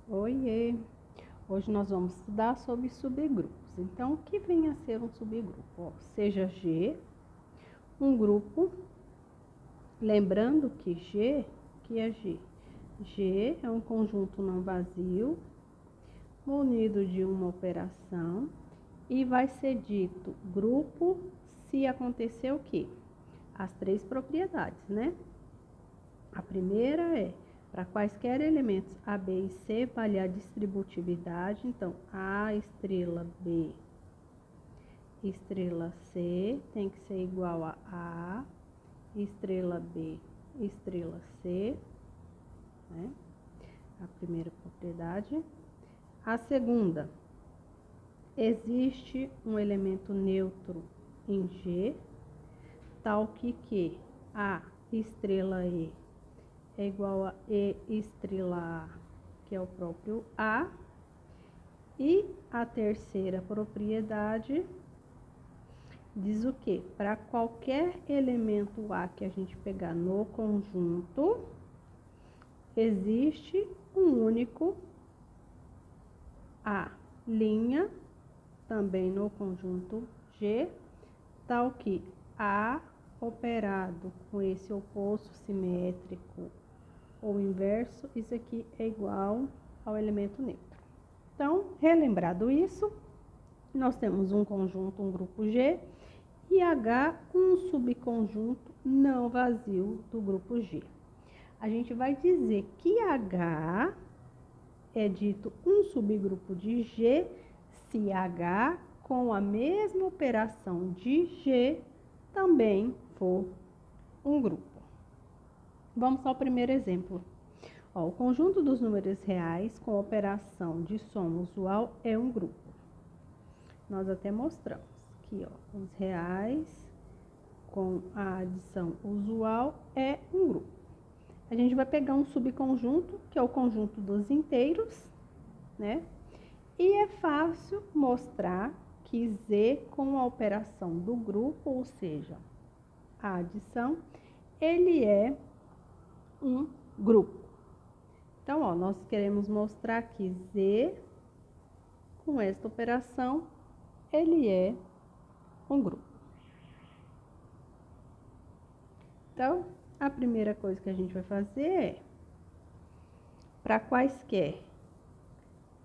Oiê! Hoje nós vamos estudar sobre subgrupos. Então, o que vem a ser um subgrupo? Ó, seja G, um grupo, lembrando que que é G? G é um conjunto não vazio, munido de uma operação, e vai ser dito grupo se acontecer o quê? As três propriedades, né? A primeira é, para quaisquer elementos A, B e C, vale a distributividade. Então, A estrela B estrela C tem que ser igual a estrela B estrela C, né? A primeira propriedade. A segunda, existe um elemento neutro em G, tal que A estrela E é igual a E estrela A, que é o próprio A. E a terceira propriedade diz o quê? Para qualquer elemento A que a gente pegar no conjunto, existe um único A', também no conjunto G, tal que A operado com esse oposto simétrico ou inverso, isso aqui é igual ao elemento neutro. Então, relembrado isso, nós temos um conjunto, um grupo G, e H, um subconjunto não vazio do grupo G. A gente vai dizer que H é dito um subgrupo de G se H com a mesma operação de G também for um grupo. Vamos ao primeiro exemplo. Ó, o conjunto dos números reais com operação de soma usual é um grupo. Nós até mostramos aqui, ó, os reais com a adição usual é um grupo. A gente vai pegar um subconjunto, que é o conjunto dos inteiros, né? E é fácil mostrar que Z com a operação do grupo, ou seja, a adição, ele é um grupo. Então, ó, nós queremos mostrar que Z, com esta operação, ele é um grupo. Então, a primeira coisa que a gente vai fazer é, para quaisquer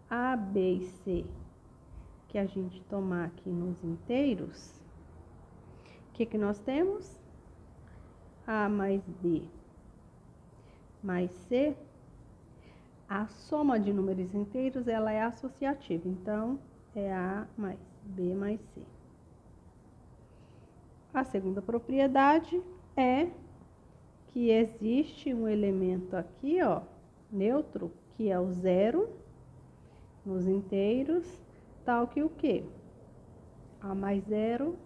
A, B e C que a gente tomar aqui nos inteiros, o que nós temos? A mais B mais C, a soma de números inteiros, ela é associativa, então, é A mais B mais C. A segunda propriedade é que existe um elemento aqui, ó, neutro, que é o zero nos inteiros, tal que o quê? A mais zero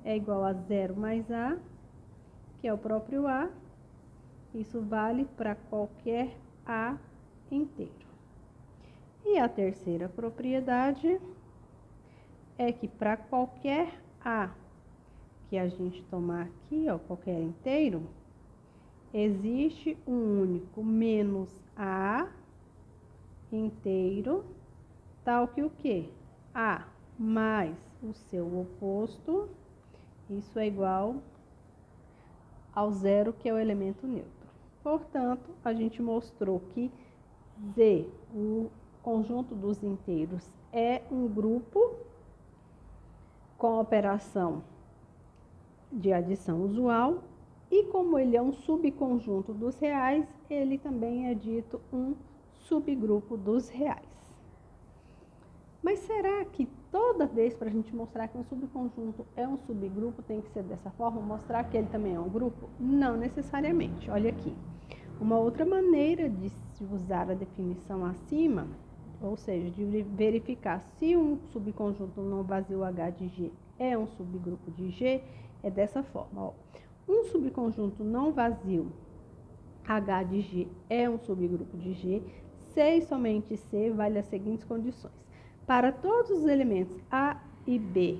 é igual a zero mais A, que é o próprio A. Isso vale para qualquer A inteiro. E a terceira propriedade é que para qualquer A que a gente tomar aqui, ó, qualquer inteiro, existe um único menos A inteiro, tal que o quê? A mais o seu oposto, isso é igual ao zero, que é o elemento neutro. Portanto, a gente mostrou que Z, o conjunto dos inteiros, é um grupo com operação de adição usual, e como ele é um subconjunto dos reais, ele também é dito um subgrupo dos reais. Mas será que toda vez para a gente mostrar que um subconjunto é um subgrupo tem que ser dessa forma, mostrar que ele também é um grupo? Não necessariamente. Olha aqui. Uma outra maneira de se usar a definição acima, ou seja, de verificar se um subconjunto não vazio H de G é um subgrupo de G, é dessa forma. Ó. Um subconjunto não vazio H de G é um subgrupo de G, C e somente C vale as seguintes condições. Para todos os elementos A e B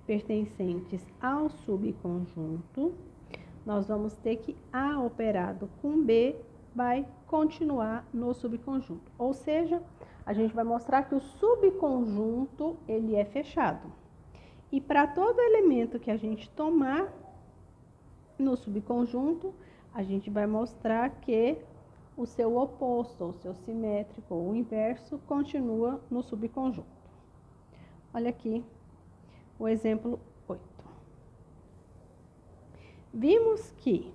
pertencentes ao subconjunto, nós vamos ter que A operado com B vai continuar no subconjunto. Ou seja, a gente vai mostrar que o subconjunto, ele é fechado. E para todo elemento que a gente tomar no subconjunto, a gente vai mostrar que o seu oposto, ou seu simétrico, ou inverso, continua no subconjunto. Olha aqui o exemplo 8. Vimos que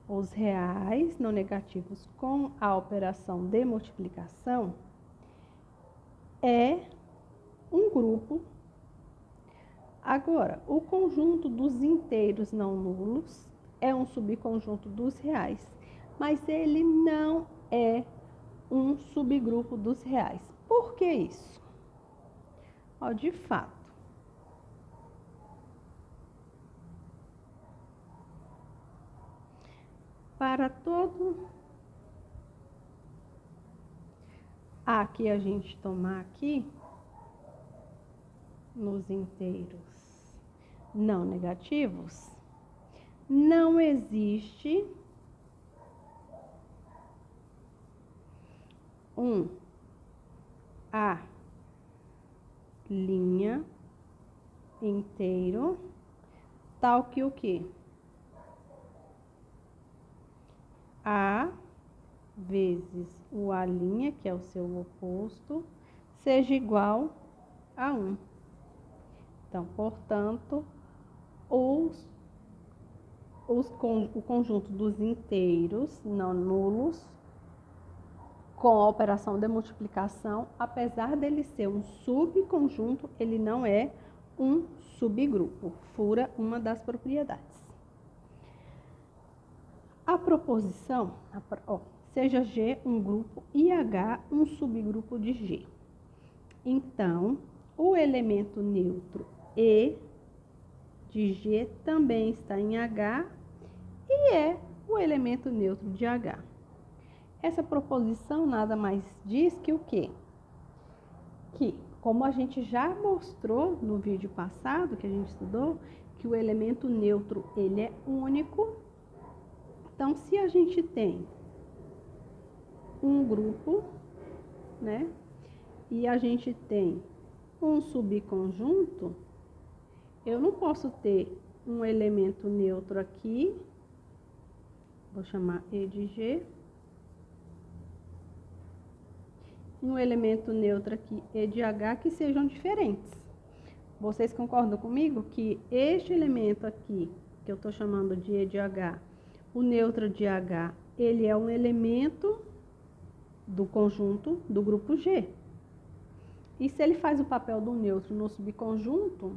os reais não negativos com a operação de multiplicação é um grupo. Agora, o conjunto dos inteiros não nulos é um subconjunto dos reais, mas ele não é um subgrupo dos reais. Por que isso? Ó, de fato, para todo A que a gente tomar aqui, nos inteiros não negativos, não existe um A' inteiro tal que o quê? A vezes o A', que é o seu oposto, seja igual a 1. Então, portanto, o conjunto dos inteiros não nulos com a operação de multiplicação, apesar dele ser um subconjunto, ele não é um subgrupo, fura uma das propriedades. A proposição, seja G um grupo e H um subgrupo de G. Então, o elemento neutro E de G também está em H e é o elemento neutro de H. Essa proposição nada mais diz que o quê? Que, como a gente já mostrou no vídeo passado que a gente estudou, que o elemento neutro ele é único. Então, se a gente tem um grupo, né, e a gente tem um subconjunto, eu não posso ter um elemento neutro aqui, vou chamar E de G, e um elemento neutro aqui, E de H, que sejam diferentes. Vocês concordam comigo que este elemento aqui, que eu estou chamando de E de H, o neutro de H, ele é um elemento do conjunto do grupo G. E se ele faz o papel do neutro no subconjunto,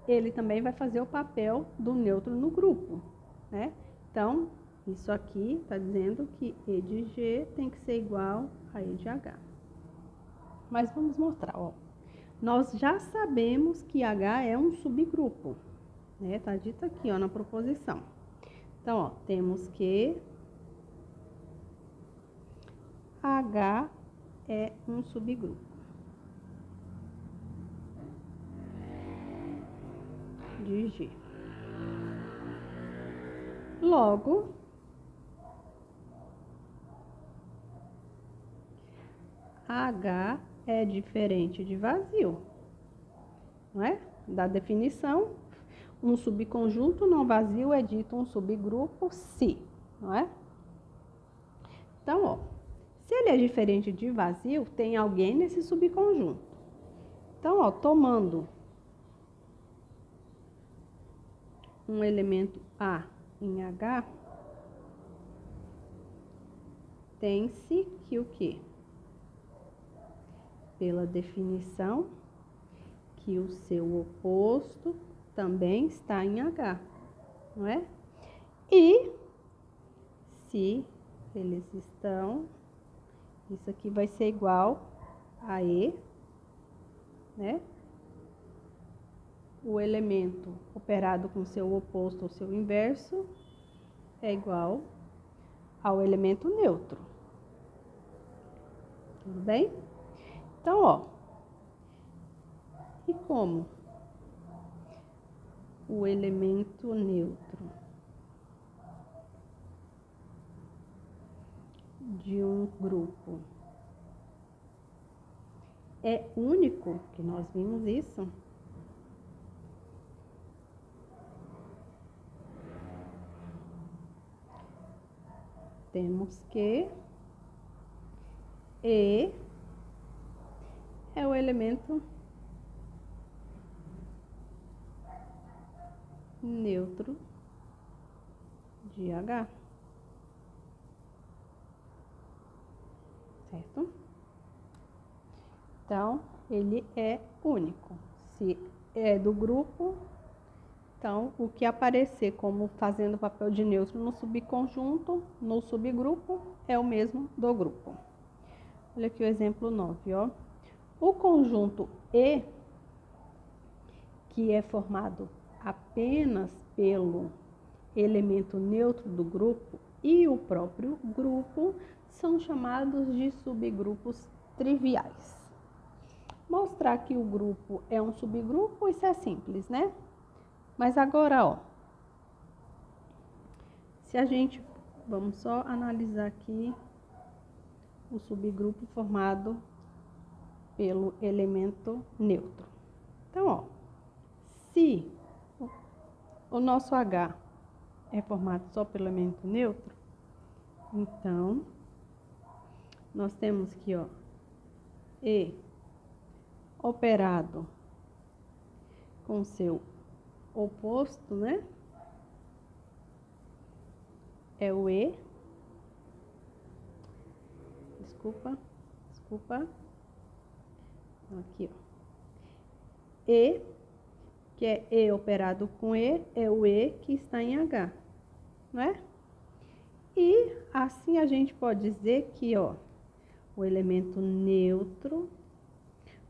ele também vai fazer o papel do neutro no grupo, né? Então, isso aqui está dizendo que E de G tem que ser igual a E de H. Mas vamos mostrar, ó. Nós já sabemos que H é um subgrupo, né? Tá dito aqui, ó, na proposição. Então, ó, temos que H é um subgrupo de G. Logo, H é diferente de vazio, não é? Da definição, um subconjunto não vazio é dito um subgrupo se, não é? Então, ó, se ele é diferente de vazio, tem alguém nesse subconjunto. Então, ó, tomando um elemento A em H, tem-se que o quê? Pela definição, que o seu oposto também está em H, não é? E se eles estão, isso aqui vai ser igual a E, né? O elemento operado com seu oposto ou seu inverso é igual ao elemento neutro. Tudo bem? Então, ó, e como o elemento neutro de um grupo é único, que nós vimos isso, temos que E é o elemento neutro de H, certo? Então, ele é único. Se é do grupo, então, o que aparecer como fazendo papel de neutro no subconjunto, no subgrupo, é o mesmo do grupo. Olha aqui o exemplo 9, ó. O conjunto E, que é formado apenas pelo elemento neutro do grupo e o próprio grupo, são chamados de subgrupos triviais. Mostrar que o grupo é um subgrupo, isso é simples, né? Mas agora, ó, se a gente, vamos só analisar aqui o subgrupo formado pelo elemento neutro. Então, ó, se o nosso H é formado só pelo elemento neutro, então, nós temos que, ó, E operado com seu oposto, né? É o E. Desculpa. Aqui, ó. E, que é E operado com E, é o E que está em H, não é? E assim a gente pode dizer que, ó, o elemento neutro,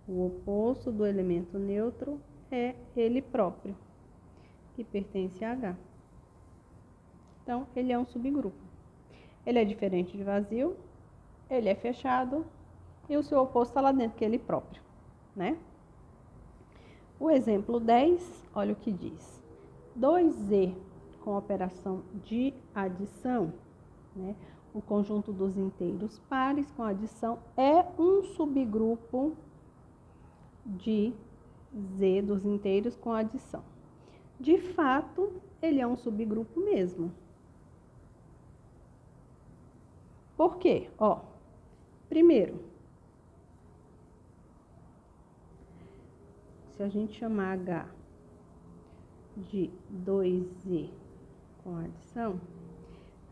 o oposto do elemento neutro é ele próprio, que pertence a H. Então, ele é um subgrupo. Ele é diferente de vazio, ele é fechado e o seu oposto está lá dentro, que é ele próprio, né? O exemplo 10, olha o que diz. 2E com operação de adição, né? O conjunto dos inteiros pares com adição é um subgrupo de Z dos inteiros com adição. De fato, ele é um subgrupo mesmo. Por quê? Ó, primeiro, se a gente chamar H de 2Z com adição,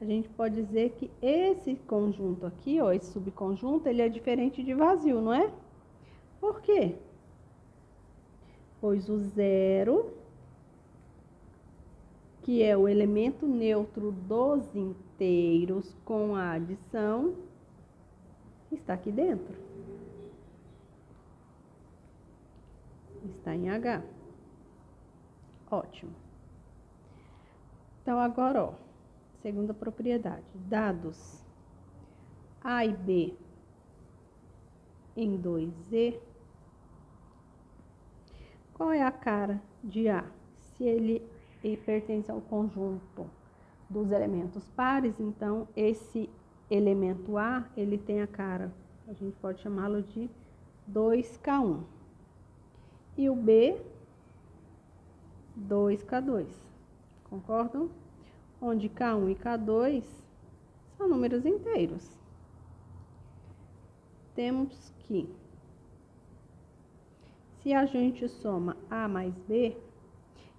a gente pode dizer que esse conjunto aqui, ó, esse subconjunto, ele é diferente de vazio, não é? Por quê? Pois o zero, que é o elemento neutro dos inteiros com a adição, está aqui dentro. Está em H. Ótimo. Então, agora, ó, segunda propriedade. Dados A e B em 2Z. Qual é a cara de A? Se ele pertence ao conjunto dos elementos pares, então esse elemento A, ele tem a cara, a gente pode chamá-lo de 2K1. E o B, 2K2. Concordam? Onde K1 e K2 são números inteiros. Temos que, se a gente soma A mais B,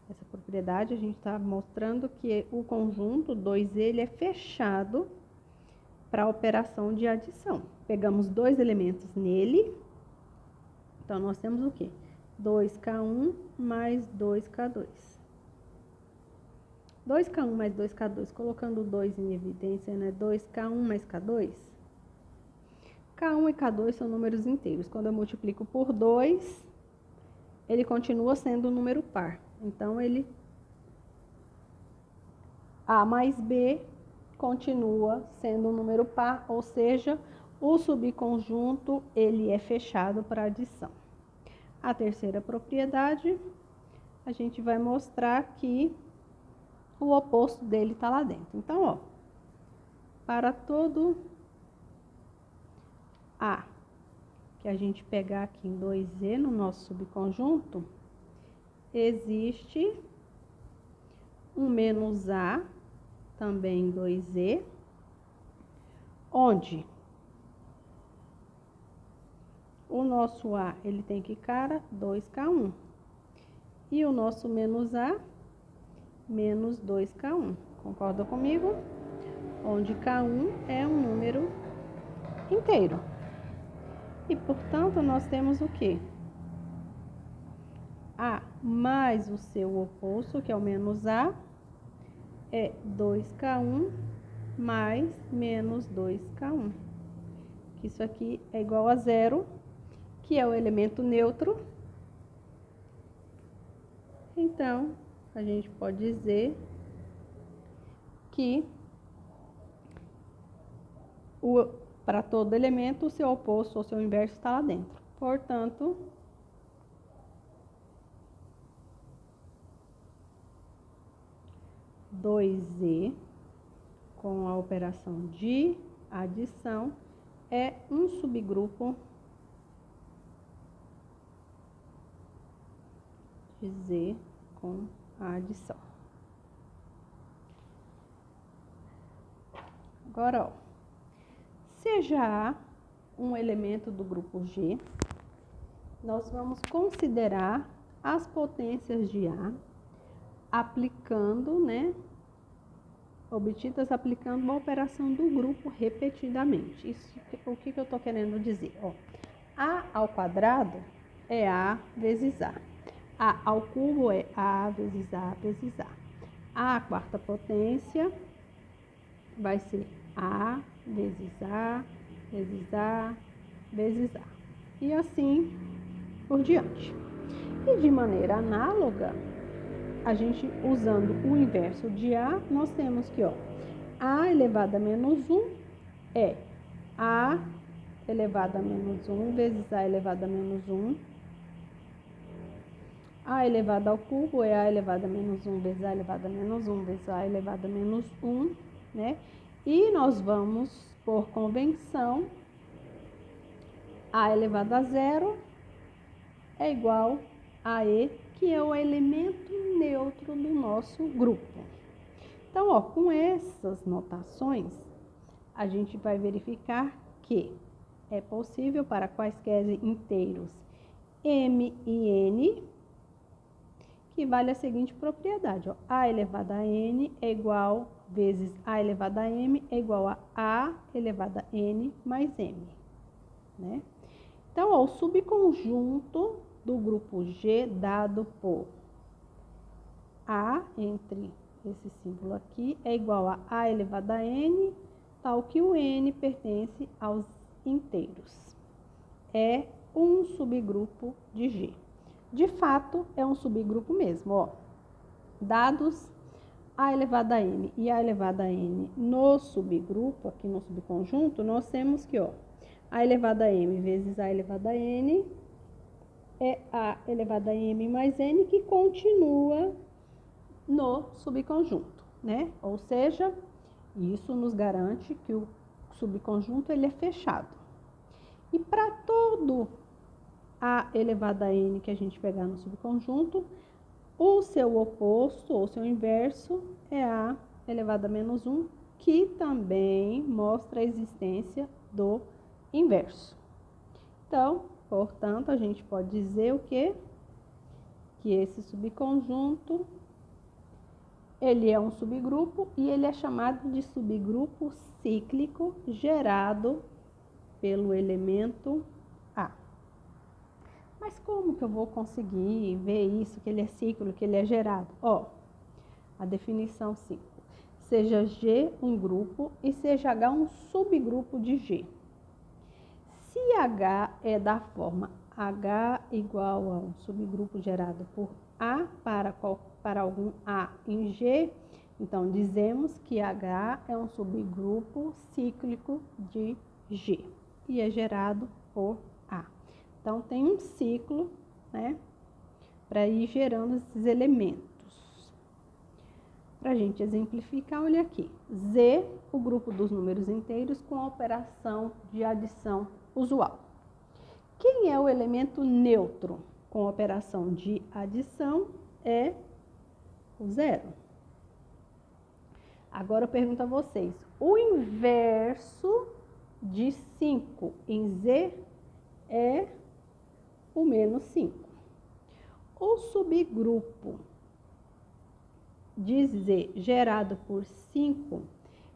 essa propriedade a gente está mostrando que o conjunto 2 ele é fechado para a operação de adição. Pegamos dois elementos nele, então nós temos o quê? 2K1 mais 2K2. 2K1 mais 2K2, colocando o 2 em evidência, né? 2K1 mais K2. K1 e K2 são números inteiros. Quando eu multiplico por 2, ele continua sendo um número par. Então, ele A mais B continua sendo um número par, ou seja, o subconjunto ele é fechado para adição. A terceira propriedade, a gente vai mostrar que o oposto dele está lá dentro. Então, ó, para todo A, que a gente pegar aqui em 2Z no nosso subconjunto, existe um menos A, também em 2Z, onde o nosso A, ele tem que cara 2K1. E o nosso menos A, menos 2K1. Concorda comigo? Onde K1 é um número inteiro. E, portanto, nós temos o quê? A mais o seu oposto, que é o menos A, é 2K1 mais menos 2K1. Isso aqui é igual a 0, que é o elemento neutro. Então, a gente pode dizer que para todo elemento, o seu oposto ou seu inverso está lá dentro. Portanto, (2Z) com a operação de adição é um subgrupo de Z com a adição. Agora, ó, seja A um elemento do grupo G, nós vamos considerar as potências de A aplicando, né, obtidas aplicando uma operação do grupo repetidamente. Isso, o que eu estou querendo dizer? Ó, A ao quadrado é A vezes A. A ao cubo é A vezes A vezes A. A à quarta potência vai ser A vezes A vezes A vezes A. E assim por diante. E de maneira análoga, a gente usando o inverso de A, nós temos que, ó, A elevado a menos 1 é A elevado a menos 1 vezes A elevado a menos 1. A elevado ao cubo é A elevado a menos 1 vezes A elevado a menos 1 vezes A elevado a menos 1, né? E nós vamos, por convenção, A elevado a 0 é igual a E, que é o elemento neutro do nosso grupo. Então, ó, com essas notações, a gente vai verificar que é possível para quaisquer inteiros M e N, que vale a seguinte propriedade, ó, A elevado a N é igual vezes A elevado a M é igual a A elevado a N mais M, né? Então, ó, o subconjunto do grupo G dado por A entre esse símbolo aqui é igual a A elevado a N, tal que o N pertence aos inteiros. É um subgrupo de G. De fato, é um subgrupo mesmo, ó. Dados A elevado a N e A elevado a N no subgrupo, aqui no subconjunto, nós temos que, ó, A elevado a M vezes A elevado a N é A elevado a M mais N, que continua no subconjunto, né? Ou seja, isso nos garante que o subconjunto ele é fechado. E para todo A elevado a N que a gente pegar no subconjunto, o seu oposto ou seu inverso é A elevado a menos 1, que também mostra a existência do inverso. Então, portanto, a gente pode dizer o quê? Que esse subconjunto, ele é um subgrupo e ele é chamado de subgrupo cíclico gerado pelo elemento A. Mas como que eu vou conseguir ver isso, que ele é cíclico, que ele é gerado? Ó, a definição 5. Seja G um grupo e seja H um subgrupo de G. Se H é da forma H igual a um subgrupo gerado por A para algum A em G, então dizemos que H é um subgrupo cíclico de G e é gerado por A. Então tem um ciclo, né, para ir gerando esses elementos. Para a gente exemplificar, olha aqui. Z, o grupo dos números inteiros com a operação de adição usual. Quem é o elemento neutro com operação de adição é o 0. Agora eu pergunto a vocês, o inverso de 5 em Z é o menos 5. O subgrupo de Z gerado por 5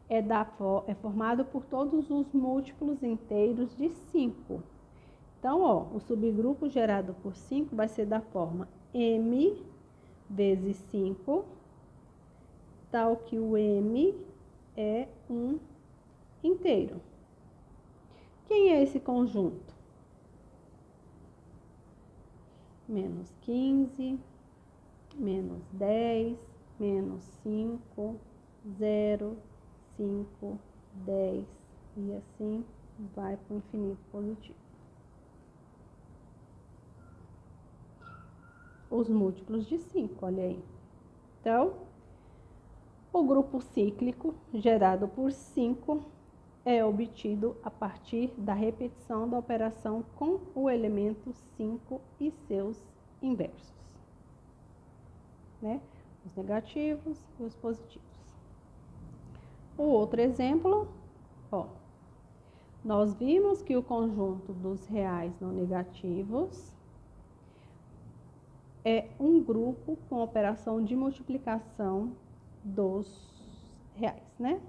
é formado por todos os múltiplos inteiros de 5. Então, ó, o subgrupo gerado por 5 vai ser da forma M vezes 5, tal que o M é um inteiro. Quem é esse conjunto? Menos 15, menos 10, menos 5, 0, 5, 10 e assim vai para o infinito positivo. Os múltiplos de 5, olha aí. Então, o grupo cíclico gerado por 5 é obtido a partir da repetição da operação com o elemento 5 e seus inversos, né? Os negativos e os positivos. O outro exemplo, ó, nós vimos que o conjunto dos reais não negativos é um grupo com operação de multiplicação dos reais, né?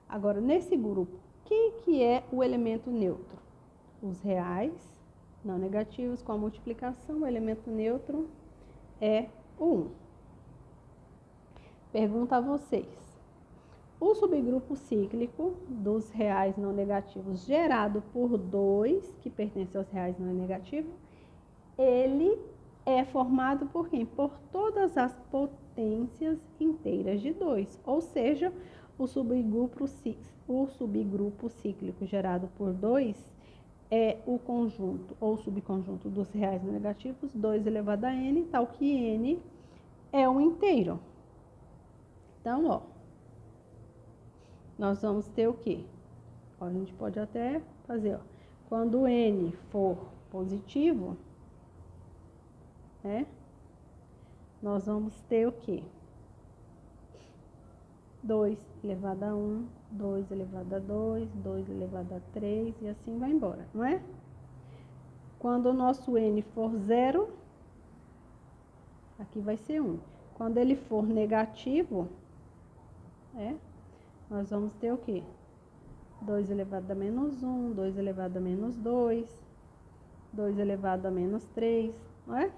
Agora, nesse grupo, quem que é o elemento neutro? Os reais não negativos com a multiplicação, o elemento neutro é o 1. Pergunta a vocês. O subgrupo cíclico dos reais não negativos gerado por 2, que pertence aos reais não negativos, ele é formado por quem? Por todas as potências inteiras de 2, ou seja, o subgrupo cíclico gerado por 2 é o conjunto ou subconjunto dos reais não negativos, 2 elevado a n, tal que n é um inteiro. Então, ó, nós vamos ter o quê? Ó, a gente pode até fazer, ó, quando n for positivo, né, nós vamos ter o quê? 2 elevado a 1, 2 elevado a 2, 2 elevado a 3 e assim vai embora, não é? Quando o nosso n for 0, aqui vai ser 1. Quando ele for negativo, nós vamos ter o quê? 2 elevado a menos 1, 2 elevado a menos 2, 2 elevado a menos 3, não é?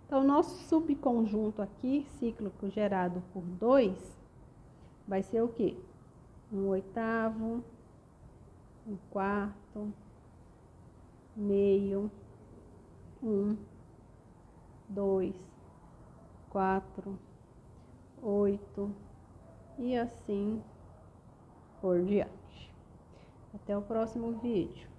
Então, o nosso subconjunto aqui, cíclico gerado por 2, vai ser o quê? 1/8, 1/4, meio, 1, 2, 4, 8 e assim por diante. Até o próximo vídeo.